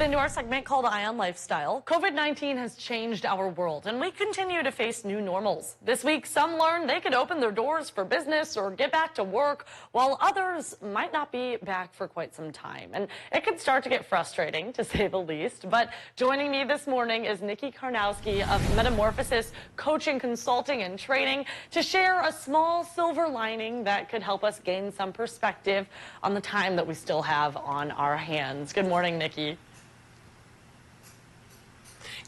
Into our segment called Eye on Lifestyle, COVID-19 has changed our world, and we continue to face new normals. This week, some learned they could open their doors for business or get back to work, while others might not be back for quite some time. And it could start to get frustrating, to say the least. But joining me this morning is Nikki Karnowski of Metamorphosis Coaching, Consulting, and Training to share a small silver lining that could help us gain some perspective on the time that we still have on our hands. Good morning, Nikki.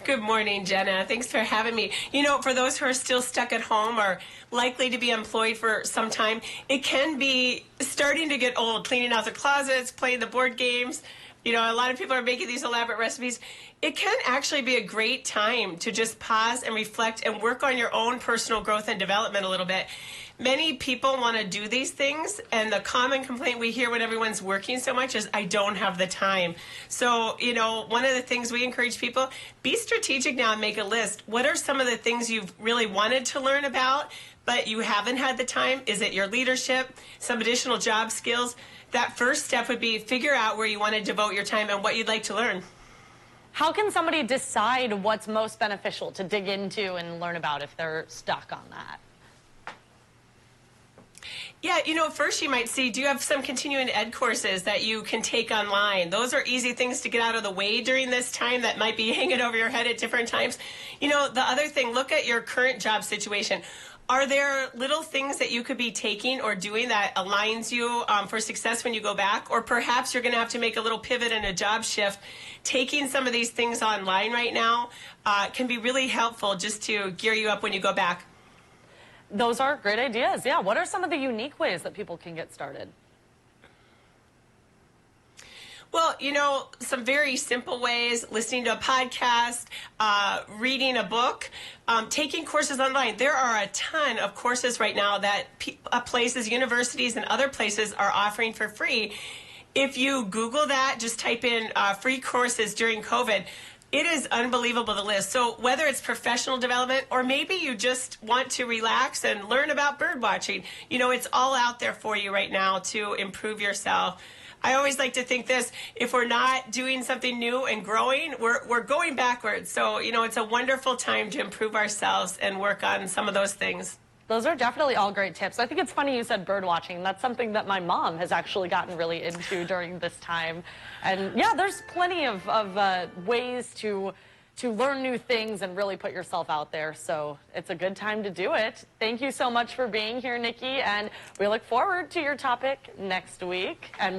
Good morning, Jenna. Thanks for having me. You know, for those who are still stuck at home or likely to be employed for some time, it can be starting to get old, cleaning out the closets, playing the board games. You know, a lot of people are making these elaborate recipes. It can actually be a great time to just pause and reflect and work on your own personal growth and development a little bit. Many people want to do these things, and the common complaint we hear when everyone's working so much is, I don't have the time. So, you know, one of the things we encourage people, be strategic now and make a list. What are some of the things you've really wanted to learn about, but you haven't had the time? Is it your leadership, some additional job skills? That first step would be figure out where you want to devote your time and what you'd like to learn. How can somebody decide what's most beneficial to dig into and learn about if they're stuck on that? Yeah, you know, first you might see, do you have some continuing ed courses that you can take online? Those are easy things to get out of the way during this time that might be hanging over your head at different times. You know, the other thing, look at your current job situation. Are there little things that you could be taking or doing that aligns you for success when you go back? Or perhaps you're going to have to make a little pivot and a job shift. Taking some of these things online right now can be really helpful just to gear you up when you go back. Those are great ideas. Yeah. What are some of the unique ways that people can get started? Well, you know, some very simple ways, listening to a podcast, reading a book, taking courses online. There are a ton of courses right now that places, universities, and other places are offering for free. If you Google that, just type in free courses during COVID, it is unbelievable, the list. So whether it's professional development or maybe you just want to relax and learn about bird watching, you know, it's all out there for you right now to improve yourself. I always like to think this, if we're not doing something new and growing, we're going backwards. So, you know, it's a wonderful time to improve ourselves and work on some of those things. Those are definitely all great tips. I think it's funny you said bird watching. That's something that my mom has actually gotten really into during this time. And yeah, there's plenty of ways to learn new things and really put yourself out there. So it's a good time to do it. Thank you so much for being here, Nikki. And we look forward to your topic next week. And